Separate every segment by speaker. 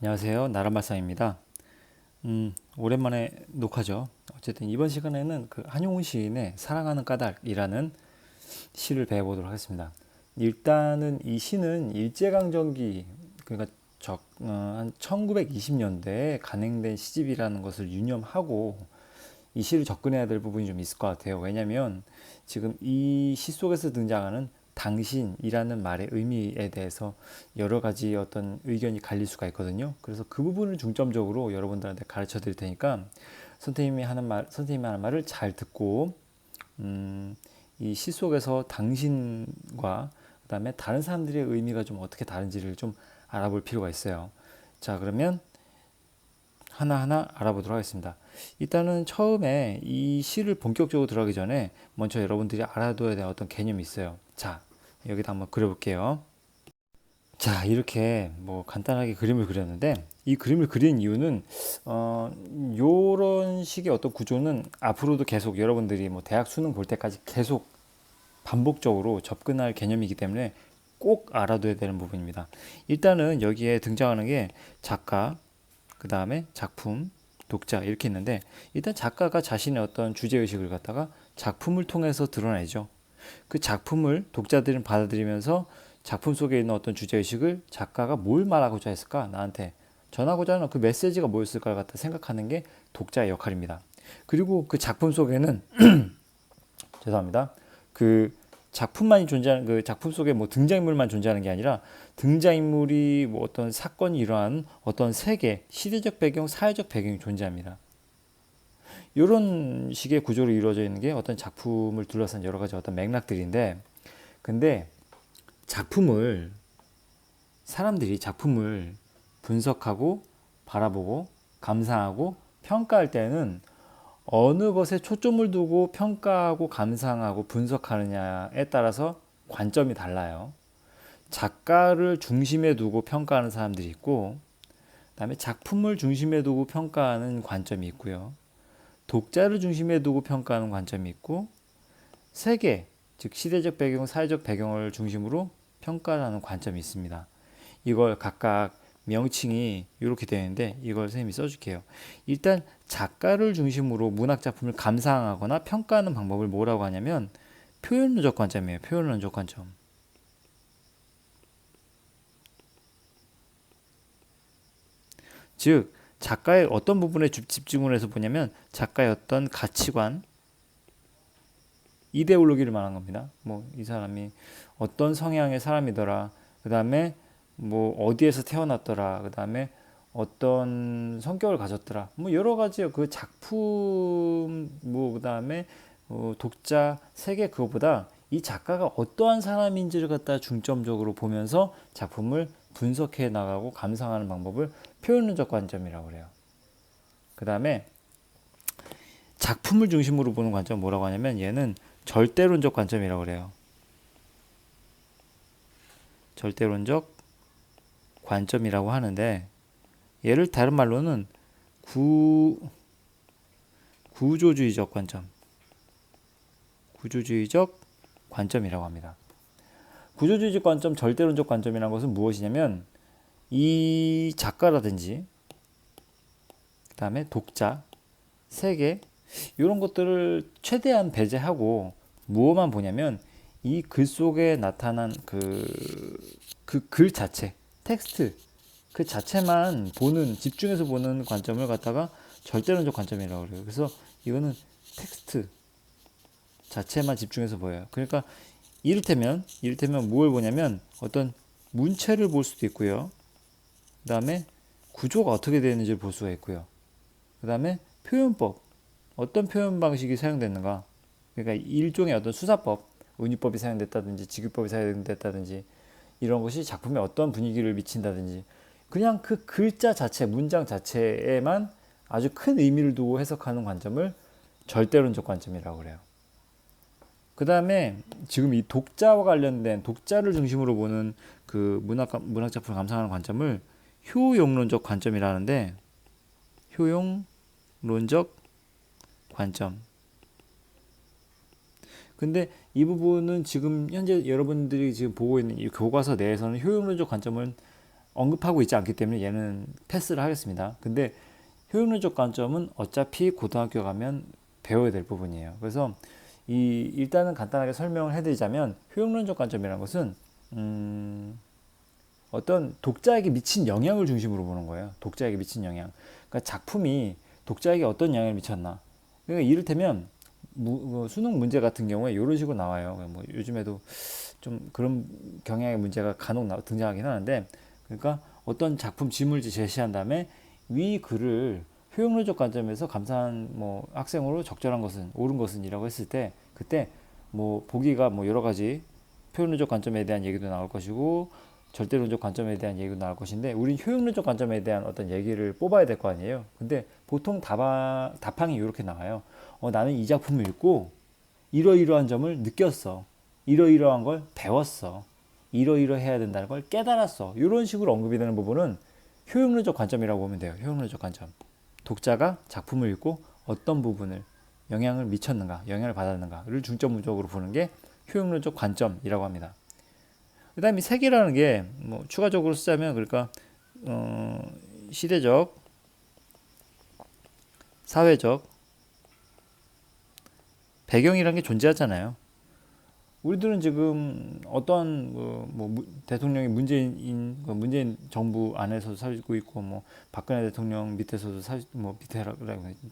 Speaker 1: 안녕하세요. 나라마상입니다. 오랜만에 녹화죠. 어쨌든 이번 시간에는 그 한용운 시인의 사랑하는 까닭이라는 시를 배워보도록 하겠습니다. 일단은 이 시는 일제강점기, 그러니까 한 1920년대에 간행된 시집이라는 것을 유념하고 이 시를 접근해야 될 부분이 좀 있을 것 같아요. 왜냐하면 지금 이 시 속에서 등장하는 당신이라는 말의 의미에 대해서 여러 가지 어떤 의견이 갈릴 수가 있거든요. 그래서 그 부분을 중점적으로 여러분들한테 가르쳐 드릴 테니까 선생님이 하는 말을 잘 듣고 이 시 속에서 당신과 그다음에 다른 사람들의 의미가 좀 어떻게 다른지를 좀 알아볼 필요가 있어요. 자, 그러면 하나하나 알아보도록 하겠습니다. 일단은 처음에 이 시를 본격적으로 들어가기 전에 먼저 여러분들이 알아둬야 될 어떤 개념이 있어요. 자, 여기다 한번 그려볼게요. 자, 이렇게 뭐 간단하게 그림을 그렸는데 이 그림을 그린 이유는 요런 식의 어떤 구조는 앞으로도 계속 여러분들이 뭐 대학 수능 볼 때까지 계속 반복적으로 접근할 개념이기 때문에 꼭 알아둬야 되는 부분입니다. 일단은 여기에 등장하는 게 작가, 그 다음에 작품, 독자 이렇게 있는데 일단 작가가 자신의 어떤 주제의식을 갖다가 작품을 통해서 드러내죠. 그 작품을 독자들은 받아들이면서 작품 속에 있는 어떤 주제의식을 작가가 뭘 말하고자 했을까? 나한테 전하고자 하는 그 메시지가 뭐였을까 갖다 생각하는 게 독자의 역할입니다. 그리고 그 작품 속에는 죄송합니다. 그 작품만이 존재하는 그 작품 속에 뭐 등장인물만 존재하는 게 아니라 등장인물이 뭐 어떤 사건이 일어나는 어떤 세계, 시대적 배경, 사회적 배경이 존재합니다. 이런 식의 구조로 이루어져 있는 게 어떤 작품을 둘러싼 여러 가지 어떤 맥락들인데, 근데 작품을 사람들이 작품을 분석하고 바라보고 감상하고 평가할 때는 어느 것에 초점을 두고 평가하고 감상하고 분석하느냐에 따라서 관점이 달라요. 작가를 중심에 두고 평가하는 사람들이 있고, 그다음에 작품을 중심에 두고 평가하는 관점이 있고요. 독자를 중심에 두고 평가하는 관점이 있고, 세계, 즉 시대적 배경, 사회적 배경을 중심으로 평가하는 관점이 있습니다. 이걸 각각 명칭이 이렇게 되는데 이걸 선생님이 써줄게요. 일단 작가를 중심으로 문학 작품을 감상하거나 평가하는 방법을 뭐라고 하냐면 표현론적 관점이에요. 표현론적 관점. 즉 작가의 어떤 부분에 집중을 해서 보냐면 작가의 어떤 가치관, 이데올로기를 말한 겁니다. 뭐 이 사람이 어떤 성향의 사람이더라. 그 다음에 뭐 어디에서 태어났더라. 그 다음에 어떤 성격을 가졌더라. 뭐 여러 가지 그 작품 뭐 그다음에 독자 세계 그거보다 이 작가가 어떠한 사람인지를 갖다 중점적으로 보면서 작품을 분석해 나가고 감상하는 방법을 표현론적 관점이라고 그래요. 그 다음에 작품을 중심으로 보는 관점 뭐라고 하냐면 얘는 절대론적 관점이라고 그래요. 절대론적 관점이라고 하는데 얘를 다른 말로는 구조주의적 관점, 구조주의적 관점이라고 합니다. 구조주의적 관점, 절대론적 관점이라는 것은 무엇이냐면 이 작가라든지 그 다음에 독자, 세계 이런 것들을 최대한 배제하고 무엇만 보냐면 이 글 속에 나타난 그 글 자체, 텍스트 그 자체만 보는 집중해서 보는 관점을 갖다가 절대론적 관점이라고 그래요. 그래서 이거는 텍스트 자체만 집중해서 보여요. 그러니까 이를테면 뭘 보냐면 어떤 문체를 볼 수도 있고요. 그 다음에 구조가 어떻게 되는지를 볼 수가 있고요. 그 다음에 표현법, 어떤 표현 방식이 사용됐는가. 그러니까 일종의 어떤 수사법, 은유법이 사용됐다든지 직유법이 사용됐다든지 이런 것이 작품에 어떤 분위기를 미친다든지 그냥 그 글자 자체, 문장 자체에만 아주 큰 의미를 두고 해석하는 관점을 절대론적 관점이라고 그래요. 그 다음에 지금 이 독자와 관련된 독자를 중심으로 보는 그 문학 작품을 감상하는 관점을 효용론적 관점이라는데 효용론적 관점. 근데 이 부분은 지금 현재 여러분들이 지금 보고 있는 이 교과서 내에서는 효용론적 관점은 언급하고 있지 않기 때문에 얘는 패스를 하겠습니다. 근데 효용론적 관점은 어차피 고등학교 가면 배워야 될 부분이에요. 그래서 일단은 간단하게 설명을 해드리자면 효용론적 관점이라는 것은 어떤 독자에게 미친 영향을 중심으로 보는 거예요. 독자에게 미친 영향. 그러니까 작품이 독자에게 어떤 영향을 미쳤나. 그러니까 이를테면 수능 문제 같은 경우에 이런 식으로 나와요. 뭐 요즘에도 좀 그런 경향의 문제가 간혹 등장하긴 하는데, 그러니까 어떤 작품 지물지 제시한 다음에 위 글을 효용론적 관점에서 감상한 뭐 학생으로 적절한 것은 옳은 것은이라고 했을 때, 그때 뭐 보기가 뭐 여러 가지 표현론적 관점에 대한 얘기도 나올 것이고 절대론적 관점에 대한 얘기도 나올 것인데, 우린 효용론적 관점에 대한 어떤 얘기를 뽑아야 될 거 아니에요. 근데 보통 답항이 이렇게 나와요. 나는 이 작품을 읽고 이러이러한 점을 느꼈어. 이러이러한 걸 배웠어. 이러이러해야 된다는 걸 깨달았어. 이런 식으로 언급이 되는 부분은 효용론적 관점이라고 보면 돼요. 효용론적 관점. 독자가 작품을 읽고 어떤 부분을 영향을 미쳤는가, 영향을 받았는가를 중점적으로 보는 게 효용론적 관점이라고 합니다. 그 다음에 색이라는 게 뭐 추가적으로 쓰자면, 그러니까 시대적, 사회적 배경이라는 게 존재하잖아요. 우리들은 지금 어떠한 대통령이 문재인 정부 안에서도 살고 있고, 뭐 박근혜 대통령 밑에서도 밑에라고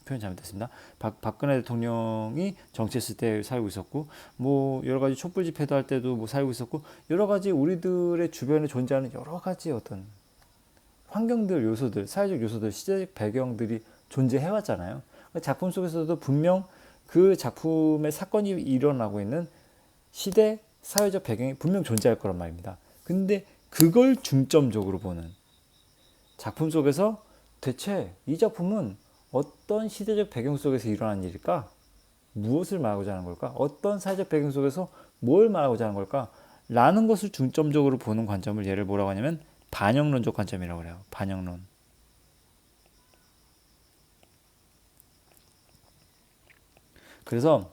Speaker 1: 표현 잘못했습니다. 박근혜 대통령이 정치했을 때 살고 있었고, 뭐 여러 가지 촛불 집회도 할 때도 뭐 살고 있었고, 여러 가지 우리들의 주변에 존재하는 여러 가지 어떤 환경들, 요소들, 사회적 요소들, 시대적 배경들이 존재해왔잖아요. 작품 속에서도 분명 그 작품의 사건이 일어나고 있는 시대, 사회적 배경이 분명 존재할 거란 말입니다. 근데 그걸 중점적으로 보는 작품 속에서 대체 이 작품은 어떤 시대적 배경 속에서 일어난 일일까? 무엇을 말하고자 하는 걸까? 어떤 사회적 배경 속에서 뭘 말하고자 하는 걸까? 라는 것을 중점적으로 보는 관점을 얘를 뭐라고 하냐면 반영론적 관점이라고 그래요. 반영론. 그래서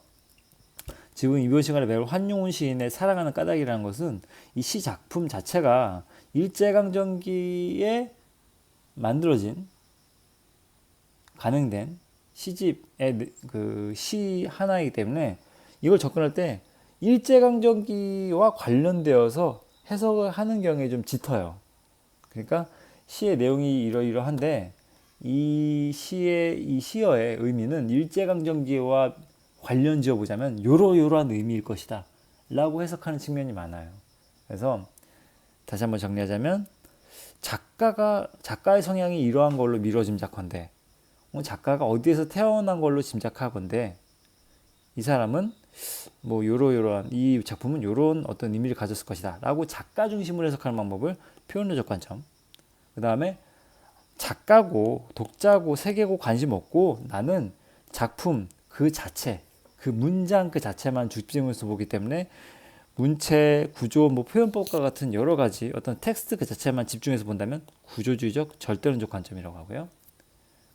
Speaker 1: 지금 이번 시간에 배울 환용운 시인의 사랑하는 까닭이라는 것은 이 시 작품 자체가 일제강점기에 만들어진, 간행된 시집의 그 시 하나이기 때문에 이걸 접근할 때 일제강점기와 관련되어서 해석을 하는 경우에 좀 짙어요. 그러니까 시의 내용이 이러이러한데 이 시어의 의미는 일제강점기와 관련 지어보자면 요러요러한 의미일 것이다 라고 해석하는 측면이 많아요. 그래서 다시 한번 정리하자면 작가의 성향이 이러한 걸로 미뤄 짐작컨대, 작가가 어디에서 태어난 걸로 짐작하건대 이 사람은 뭐 요러요러한, 이 작품은 요런 어떤 의미를 가졌을 것이다 라고 작가 중심으로 해석하는 방법을 표현론적 관점, 그 다음에 작가고 독자고 세계고 관심 없고 나는 작품 그 자체, 그 문장 그 자체만 중점에서 보기 때문에 문체, 구조, 뭐 표현법과 같은 여러 가지 어떤 텍스트 그 자체만 집중해서 본다면 구조주의적 절대론적 관점이라고 하고요.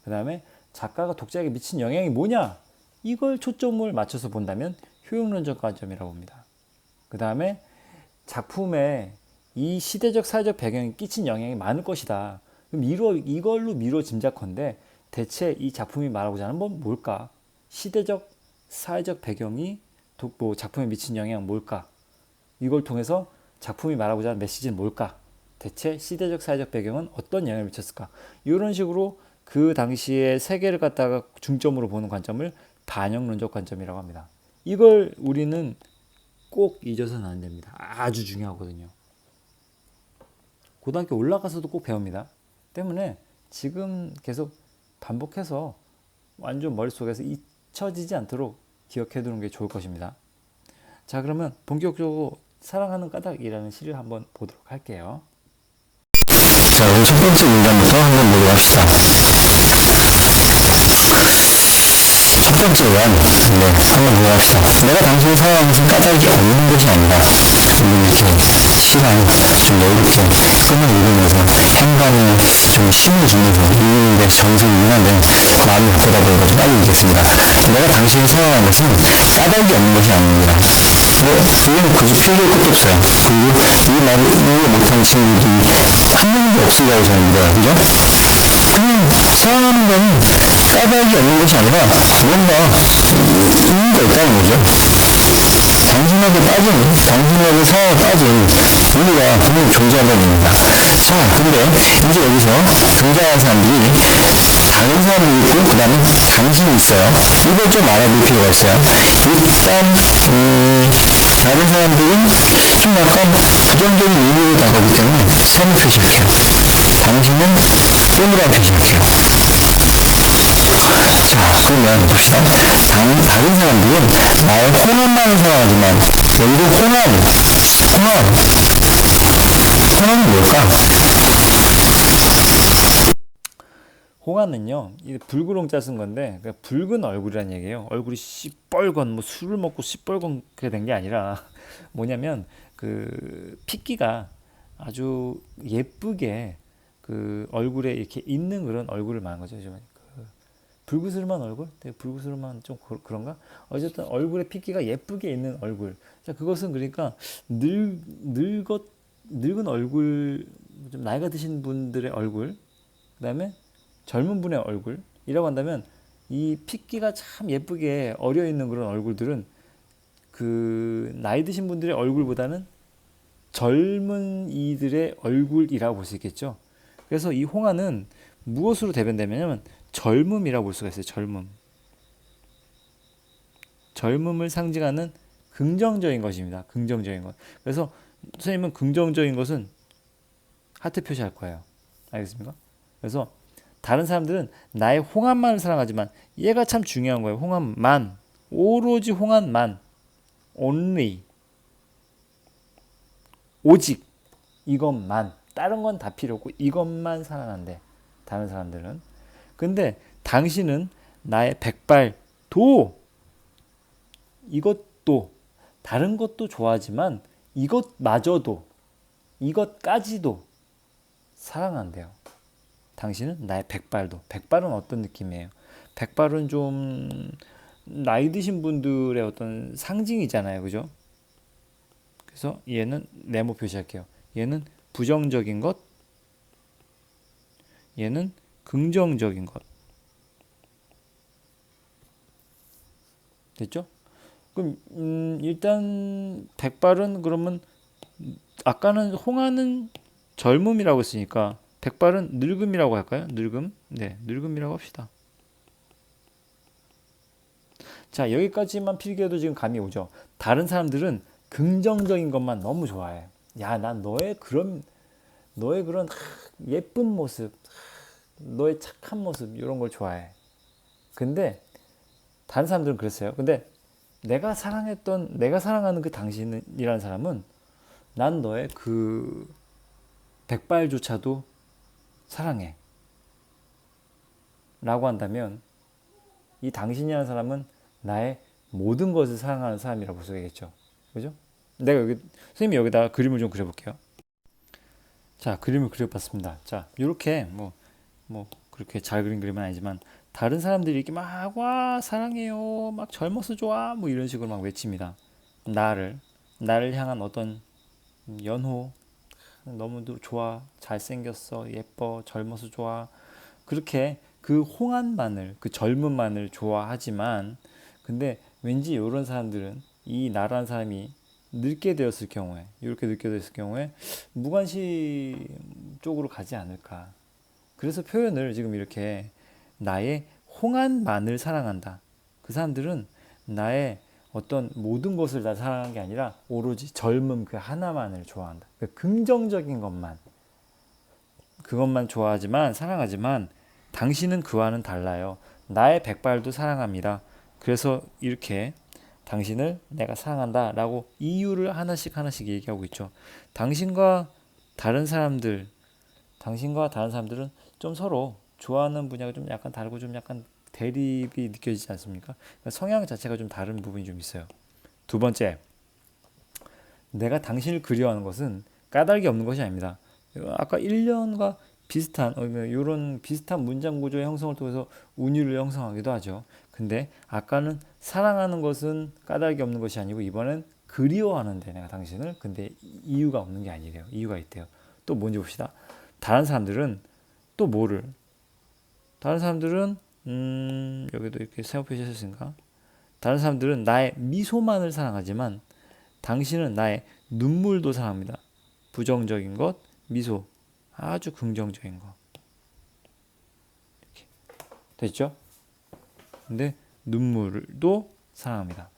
Speaker 1: 그 다음에 작가가 독자에게 미친 영향이 뭐냐? 이걸 초점을 맞춰서 본다면 효용론적 관점이라고 봅니다. 그 다음에 작품에 이 시대적 사회적 배경이 끼친 영향이 많을 것이다. 그럼 이걸로 미뤄 짐작컨대 대체 이 작품이 말하고자 하는 건 뭘까? 시대적 사회적 배경이 작품에 미친 영향은 뭘까? 이걸 통해서 작품이 말하고자 하는 메시지는 뭘까? 대체 시대적 사회적 배경은 어떤 영향을 미쳤을까? 이런 식으로 그 당시의 세계를 갖다가 중점으로 보는 관점을 반영론적 관점이라고 합니다. 이걸 우리는 꼭 잊어서는 안 됩니다. 아주 중요하거든요. 고등학교 올라가서도 꼭 배웁니다. 때문에 지금 계속 반복해서 완전 머릿속에서 잊혀지지 않도록 기억해두는 게 좋을 것입니다. 자, 그러면 본격적으로 사랑하는 까닭이라는 시를 한번 보도록 할게요.
Speaker 2: 자, 우리 첫 번째 문장부터 한번 보도록 합시다. 첫 번째 원, 한번 보도록 합시다. 내가 당신을 사랑하는 것은 까닭이 없는 것이 아니다. 이렇게 시랑 좀 넓게 끈을 읽으면서 행간에 좀 힘을 주면서 읽는데 정성이 있는데 마음이 보다 보니까 좀 빨리 읽겠습니다. 내가 당신을 사랑하는 것은 까닭이 없는 것이 아닙니다. 이건 굳이 필요할 것도 없어요. 그리고 이 말을 이해 못하는 친구들이 한 명도 없으리라고 저는 믿어요. 그죠? 그냥 사랑하는 건 까닭이 없는 것이 아니라 뭔가 의미가 있다는 거죠. 당신에게 당신에게 사랑에 빠진 우리가 분명히 존재한다는 얘기입니다. 자, 근데 이제 여기서 등장하는 사람들이 다른 사람이 있고 그 다음에 당신이 있어요. 이걸 좀 알아볼 필요가 있어요. 일단 다른 사람들은 좀 약간 부정적인 의미로 다가오기 때문에 선을 표시할게요. 당신은 동그란 표시할게요. 자, 그러면 봅시다. 다른 사람들은 나의 호감만을 사랑하지만 여기서 호감은 뭘까?
Speaker 1: 홍화는요, 이 붉은홍자 쓴 건데, 그러니까 붉은 얼굴이란 얘기예요. 얼굴이 시뻘건, 뭐 술을 먹고 시뻘건게 된 게 아니라, 뭐냐면, 그, 핏기가 아주 예쁘게 그 얼굴에 이렇게 있는 그런 얼굴을 말한 거죠. 그 불구스름한 얼굴? 되게 불구스름한 좀 그런가? 어쨌든 얼굴에 핏기가 예쁘게 있는 얼굴. 자, 그것은 그러니까 늙은 얼굴, 좀 나이가 드신 분들의 얼굴, 그 다음에 젊은 분의 얼굴이라고 한다면 이 핏기가 참 예쁘게 어려 있는 그런 얼굴들은 그 나이 드신 분들의 얼굴보다는 젊은 이들의 얼굴이라고 볼 수 있겠죠. 그래서 이 홍화는 무엇으로 대변되냐면 젊음이라고 볼 수가 있어요. 젊음을 상징하는 긍정적인 것입니다. 긍정적인 것. 그래서 선생님은 긍정적인 것은 하트 표시할 거예요. 알겠습니까? 그래서 다른 사람들은 나의 홍합만을 사랑하지만 얘가 참 중요한 거예요. 홍합만. 오로지 홍합만. only. 오직 이것만. 다른 건 다 필요 없고 이것만 사랑한대. 다른 사람들은. 근데 당신은 나의 백발도 이것도 다른 것도 좋아하지만 이것마저도 이것까지도 사랑한대요. 당신은 나의 백발도. 백발은 어떤 느낌이에요? 백발은 좀 나이 드신 분들의 어떤 상징이잖아요. 그죠? 그래서 얘는 네모 표시할게요. 얘는 부정적인 것, 얘는 긍정적인 것. 됐죠? 그럼 일단 백발은 그러면 아까는 홍하는 젊음이라고 했으니까 백발은 늙음이라고 할까요? 늙음? 네, 늙음이라고 합시다. 자, 여기까지만 필기해도 지금 감이 오죠. 다른 사람들은 긍정적인 것만 너무 좋아해. 야, 난 너의 그런 예쁜 모습, 너의 착한 모습 이런 걸 좋아해. 근데 다른 사람들은 그랬어요. 근데 내가 사랑하는 그 당신이라는 사람은 난 너의 그 백발조차도 사랑해. 라고 한다면 이 당신이라는 사람은 나의 모든 것을 사랑하는 사람이라고 볼 수 있겠죠. 그죠? 선생님이 여기다 그림을 좀 그려볼게요. 자, 그림을 그려봤습니다. 자, 이렇게 그렇게 잘 그린 그림은 아니지만 다른 사람들이 이렇게 막 와 사랑해요 막 젊어서 좋아 뭐 이런 식으로 막 외칩니다. 나를 향한 어떤 연호 너무도 좋아 잘생겼어 예뻐 젊어서 좋아 그렇게 그 홍한 그 젊은 좋아하지만 근데 왠지 이런 사람들은 이 나라는 사람이 늙게 되었을 경우에 이렇게 늙게 되었을 경우에 무관심 쪽으로 가지 않을까. 그래서 표현을 지금 이렇게 나의 홍한만을 사랑한다. 그 사람들은 나의 어떤 모든 것을 다 사랑하는 게 아니라 오로지 젊음 그 하나만을 좋아한다. 그 긍정적인 것만 그것만 사랑하지만 당신은 그와는 달라요. 나의 백발도 사랑합니다. 그래서 이렇게 당신을 내가 사랑한다 라고 이유를 하나씩 얘기하고 있죠. 당신과 다른 사람들은 좀 서로 좋아하는 분야가 좀 약간 다르고 좀 약간 대립이 느껴지지 않습니까? 그러니까 성향 자체가 좀 다른 부분이 좀 있어요. 두 번째, 내가 당신을 그리워하는 것은 까닭이 없는 것이 아닙니다. 아까 1년과 비슷한 이런 비슷한 문장 구조의 형성을 통해서 운율을 형성하기도 하죠. 근데 아까는 사랑하는 것은 까닭이 없는 것이 아니고 이번엔 그리워하는데 내가 당신을. 근데 이유가 없는 게 아니래요. 이유가 있대요. 또 뭔지 봅시다. 다른 사람들은 또 뭐를? 다른 사람들은 여기도 이렇게 세모 표시했으니까 다른 사람들은 나의 미소만을 사랑하지만 당신은 나의 눈물도 사랑합니다. 부정적인 것, 미소, 아주 긍정적인 것. 이렇게 됐죠? 근데 눈물도 사랑합니다.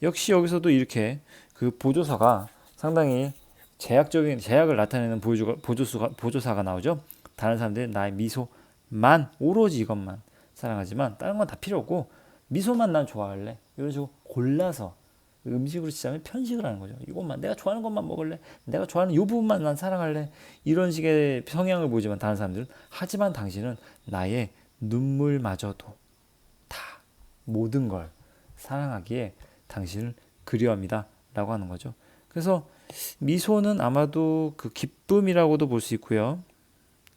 Speaker 1: 역시 여기서도 이렇게 그 보조사가 상당히 제약을 나타내는 보조사가 나오죠. 다른 사람들은 나의 미소만, 오로지 이것만 사랑하지만 다른 건 다 필요 없고 미소만 난 좋아할래. 이런 식으로 골라서 음식으로 치자면 편식을 하는 거죠. 이것만 내가 좋아하는 것만 먹을래. 내가 좋아하는 이 부분만 난 사랑할래. 이런 식의 성향을 보이지만 다른 사람들은, 하지만 당신은 나의 눈물마저도 다 모든 걸 사랑하기에 당신을 그리워합니다 라고 하는 거죠. 그래서 미소는 아마도 그 기쁨이라고도 볼 수 있고요.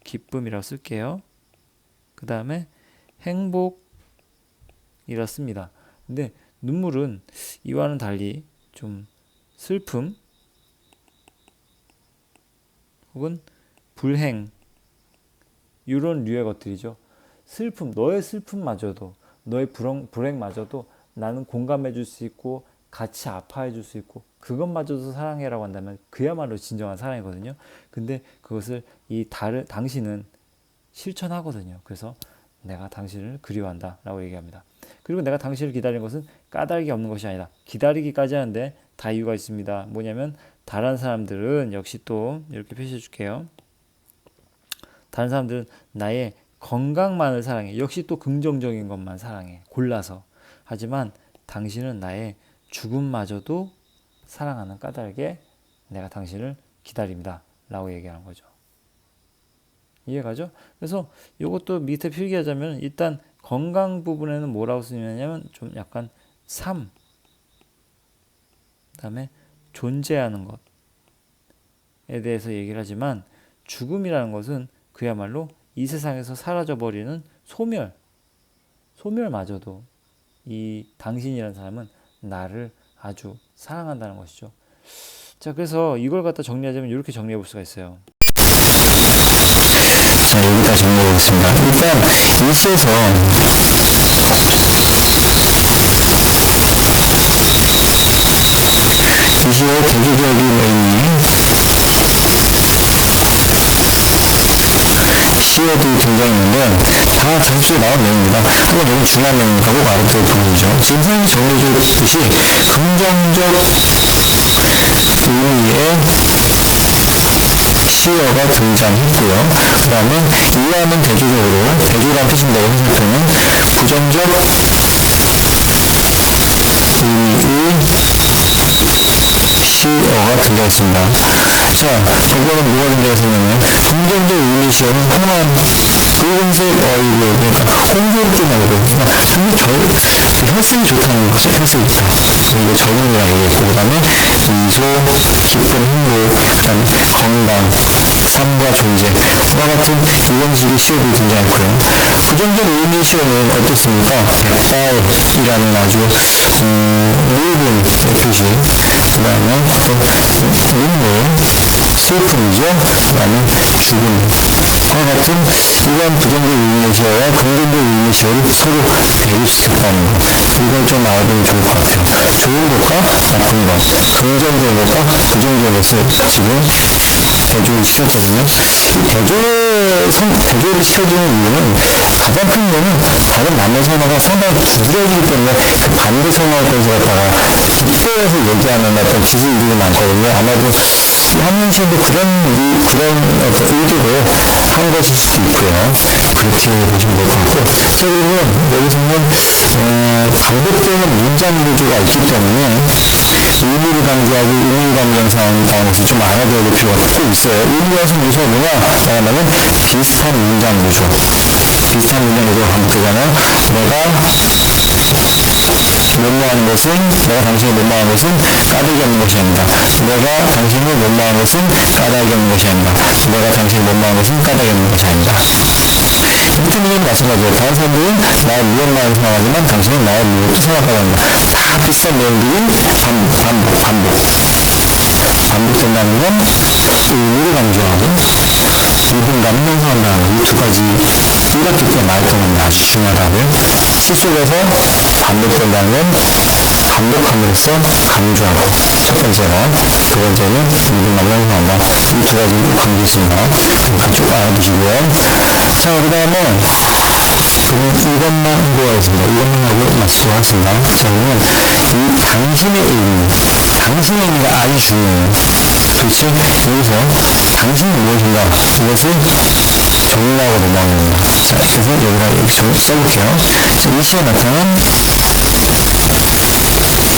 Speaker 1: 기쁨이라고 쓸게요. 그 다음에 행복이라 씁니다. 근데 눈물은 이와는 달리 좀 슬픔 혹은 불행 이런 류의 것들이죠. 슬픔, 너의 슬픔마저도, 너의 불행마저도 나는 공감해 줄 수 있고 같이 아파해 줄 수 있고 그것마저도 사랑해라고 한다면 그야말로 진정한 사랑이거든요. 근데 그것을 당신은 실천하거든요. 그래서 내가 당신을 그리워한다 라고 얘기합니다. 그리고 내가 당신을 기다리는 것은 까닭이 없는 것이 아니다. 기다리기까지 하는데 다 이유가 있습니다. 뭐냐면 다른 사람들은 역시 또 이렇게 표시해 줄게요. 다른 사람들은 나의 건강만을 사랑해. 역시 또 긍정적인 것만 사랑해. 골라서. 하지만 당신은 나의 죽음마저도 사랑하는 까닭에 내가 당신을 기다립니다 라고 얘기하는 거죠. 이해가죠? 그래서 이것도 밑에 필기하자면 일단 건강 부분에는 뭐라고 쓰냐면 좀 약간 삶, 그 다음에 존재하는 것에 대해서 얘기를 하지만 죽음이라는 것은 그야말로 이 세상에서 사라져버리는 소멸마저도 이 당신이라는 사람은 나를 아주 사랑한다는 것이죠. 자, 그래서 이걸 갖다 정리하자면 이렇게 정리해 볼 수가 있어요.
Speaker 2: 자, 여기다 정리해 보겠습니다. 일단 이 시에서 이 시의 대조적인 의미 시에도 등장했는데 다 단수에 나온 내용입니다. 한번 너무 중요한 내용이니까 꼭 알아둬야 부분이죠. 지금 선생님이 정리해줬듯이 긍정적 의미의 시어가 등장했고요. 그 다음에 이와는 대조적으로, 대조란 뜻인데 해석되면 부정적 의미의 시어가 등장했습니다. 자, 저거는 뭐가 등장했었냐면 긍정적 의미 시어는 홍한 붉은색 어이구, 그러니까 홍조롭게 나오고 혈색이 좋다는 거죠. 혈색이 좋다. 그리고 젊은이라고 얘기했고, 그 다음에 미소, 기쁨, 행복, 그 다음에 건강, 삶과 존재, 그와 같은 이런 식의 시어도 등장했고요. 부정적 의미 시어는 어떻습니까? 백발이라는 아주 넓은 표시, 그 다음에 눈물, 슬픔이죠. 그 다음에 죽음, 그와 같은 이런 부정적 의미 시어와 긍정적 의미 시어를 서로 대립시켰다는 것. 이걸 좀 알아두면 좋을 것 같아요. 좋은 것과 나쁜 것, 긍정적인 것과 부정적인 것을 지금 대조를 시켰거든요. 대조를 시켜주는 이유는 가장 큰 이유는 다른 남의 선어가 상당히 부드러지기 때문에 그 반대 선어까지 갖다가 빗대어서 얘기하는 어떤 기술들이 많거든요. 아마도 한민 씨도 그런 어떤 의도로 한 것일 수도 있고요. 그렇게 보시면 될 것 같고. 자, 그리고 여기서는 반복되는 문장 구조가 있기 때문에 의미를 강조하고 의미 강조상에 대해서 좀 알아둬야 될 필요가 꼭 있어요. 의미와 요소가 뭐냐? 말하면 비슷한 문장 구조. 비슷한 문장 구조가 반복되잖아요. 내가 당신을 못마하는 것은 까닭이 없는 것이 아니다. 내가 당신을 못마하는 것은 까닭이 없는 것이 아니다. 내가 당신을 못마하는 것은 까닭이 없는 것이 아니다. 같은 의견이 마찬가지예요. 다른 사람들은 나의 무엇만 생각하지만 당신은 나의 무엇도 생각하고 한다. 다 비슷한 내용들이 반복된다는 건 의미를 강조하고 불분감을 형성한다는 이 두 가지 이렇기 때문에 말했던 건 아주 중요하다고요. 시 속에서 반복된다는 건 반복함으로써 강조하고 첫 번째가 두 번째는 불분감을 형성한다. 이 두 가지 관계 있습니다. 그러니까 쭉 알아두시고요. 자, 그 다음에 이것만 하고 하겠습니다. 이것만 하고 마치도록 하겠습니다. 자, 그러면 이 당신의 의미, 당신의 의미가 아주 중요해요. 그렇죠? 여기서 당신이 무엇인가 이것을 정리하고 넘어갑니다. 자, 그래서 여기다 이렇게 써볼게요. 자, 이 시에 나타난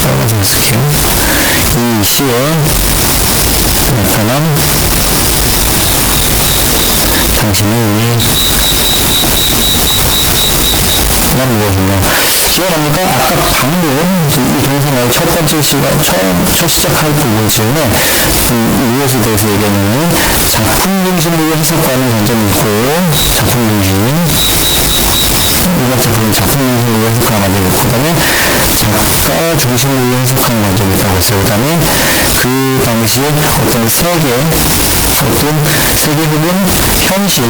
Speaker 2: 빨간색 쓸게요. 이 시에 나타난 당신의 의미 난 무엇인가? 시원합니까? 아까 방금 이 동생의 첫 번째 첫 시작할 부분 때문에 무엇에 대해서 얘기하냐면 작품 중심으로 해석하는 관점이 있고 작품 중심 이번 작품은 작품 중심으로 해석하는 관점이 있고 그 다음에 작가 중심으로 해석하는 관점이 있다고 했어요. 그 다음에 그 당시에 어떤 세계 혹은 현실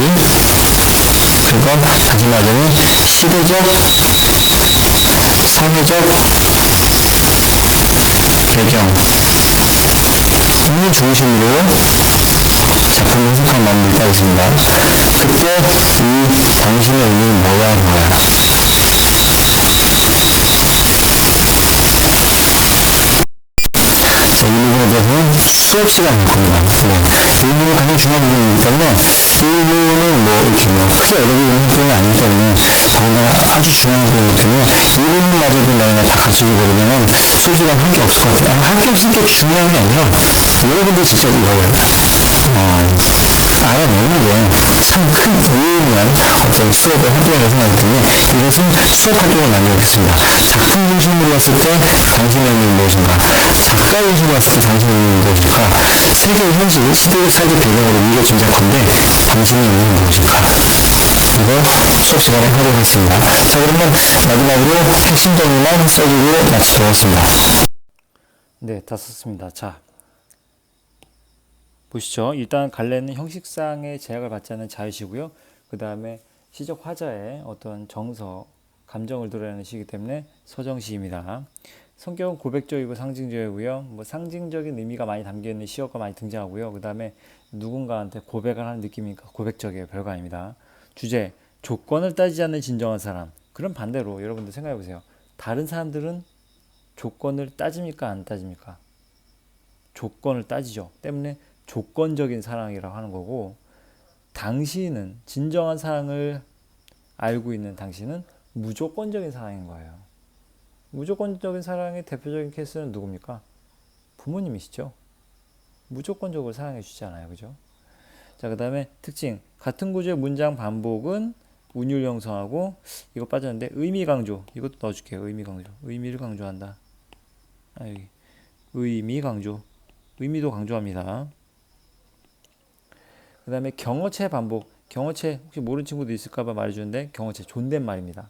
Speaker 2: 그리고 다시 말하자면 시대적, 사회적 배경 을 중심으로 작품을 해석한 마음이 있다고 했습니다. 그때 이 당신의 의미는 뭐야 하는 거야. 자, 이 부분에 대해서는 수업 시간일 겁니다. 이 부분은 가장 중요한 부분이기 때문에 이 부분은 이렇게 크게 어려운 부분이 아니기 때문에 더군다나 아주 중요한 부분이기 때문에 이 부분마저도 내가 다 가지고 버리면 수업 시간 할 게 없을 것 같아요. 할 게 없을 게 중요한 게 아니라 여러분들 직접 이걸 알아내는 게 참 큰 의미한 어떤 수업의 활동이라고 생각하기 때문에 이것은 수업 활동을 만들겠습니다. 작품 중심으로 했을 때 당신의 의미는 무엇인가? 작가 중심으로 했을 때 당신의 의미는 무엇인가? 세계의 현실, 시대의 사회적 배경으로 이게 짐작컨대 당신의 의미는 무엇인가? 이거 수업 시간에 하도록 하겠습니다. 자, 그러면 마지막으로 핵심 정리만 써주고 마치도록 하겠습니다.
Speaker 1: 네, 다 썼습니다. 자, 보시죠. 일단 갈래는 형식상의 제약을 받지 않는 자유시고요. 그 다음에 시적 화자의 어떤 정서, 감정을 드러내는 시이기 때문에 서정시입니다. 성격은 고백적이고 상징적이고요. 상징적인 의미가 많이 담겨있는 시어가 많이 등장하고요. 그 다음에 누군가한테 고백을 하는 느낌이니까 고백적이에요. 별거 아닙니다. 주제, 조건을 따지지 않는 진정한 사람. 그럼 반대로 여러분들 생각해보세요. 다른 사람들은 조건을 따집니까? 안 따집니까? 조건을 따지죠. 때문에 조건적인 사랑이라고 하는 거고, 당신은 진정한 사랑을 알고 있는 당신은 무조건적인 사랑인 거예요. 무조건적인 사랑의 대표적인 케이스는 누굽니까? 부모님이시죠. 무조건적으로 사랑해 주잖아요. 그죠? 자, 그 다음에 특징. 같은 구조의 문장 반복은 운율 형성하고, 이거 빠졌는데, 의미 강조. 이것도 넣어줄게요. 의미 강조. 의미를 강조한다. 여기. 의미 강조. 의미도 강조합니다. 그 다음에 경어체 반복. 경어체 혹시 모르는 친구도 있을까봐 말해주는데 경어체 존댓말입니다.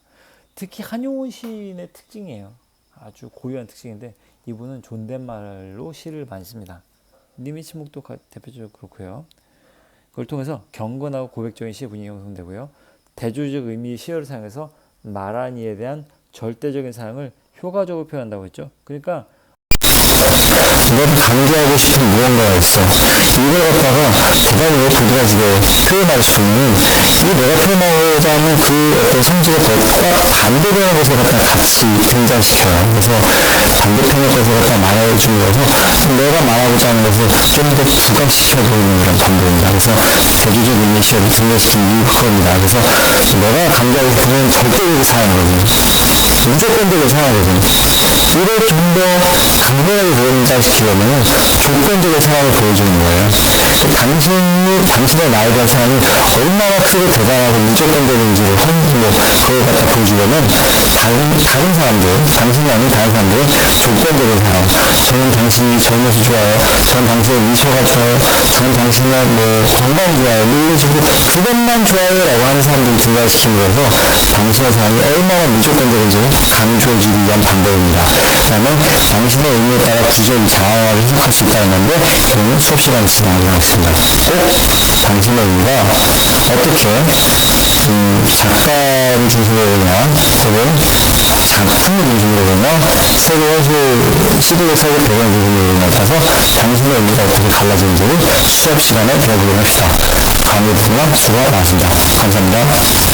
Speaker 1: 특히 한용운 시인의 특징이에요. 아주 고유한 특징인데 이분은 존댓말로 시를 많이 씁니다. 님의 침묵도 대표적으로 그렇고요. 그걸 통해서 경건하고 고백적인 시의 분위기가 형성되고요. 대조적 의미의 시어를 사용해서 말한 이에 대한 절대적인 사랑을 효과적으로 표현한다고 했죠. 그러니까
Speaker 2: 내가 강조하고 싶은 무언가가 있어. 이걸 갖다가 대단히 도드라지게 표현할 수 있는 이 내가 표현하고자 하는 그 어떤 성질의 것과 반대되는 것을 갖다가 같이 등장시켜요. 그래서 반대편의 것을 갖다가 말해줌으로써 내가 말하고자 하는 것을 좀 더 부각시켜 보이는 그런 방법입니다. 그래서 대조적 의미의 시를 등장시키는 이유 그겁니다. 그래서 내가 강조하고 싶은 절대적인 사랑이거든요. 무조건적인 사랑이거든요. 이걸 좀 더 강렬하게 등장시키려면 조건적인 사랑을 보여주는 거예요. 당신이 당신의 나에 대한 생각이 얼마나 크고 대단하고 무조건적인지를 그걸 갖다 보여주려면 다른 사람들, 당신이 아닌 다른 사람들의 조건적인 사람, 저는 당신이 젊어서 좋아요, 저는 당신의 미소가 좋아요, 저는 당신의 뭐 건강 좋아요, 뭐 이런 식으로 그것만 좋아요라고 하는 사람들을 등장시킴으로써 당신의 사랑이 얼마나 무조건적인지를 강조해주기 위한 방법입니다. 그 다음에 당신의 의미에 따라 구조를 장황하게 해석할 수 있다는 건데 저는 수업 시간에 진행하도록 하겠습니다. 꼭 당신의 의미가 어떻게 작가를 중심으로 보냐 혹은 작품을 중심으로 보냐 시대의 서구 배경 중심으로 보냐에 따라서 당신의 의미가 어떻게 달라지는지를 수업 시간에 배워보도록 합시다. 강의 부분과 수고가 많습니다. 감사합니다.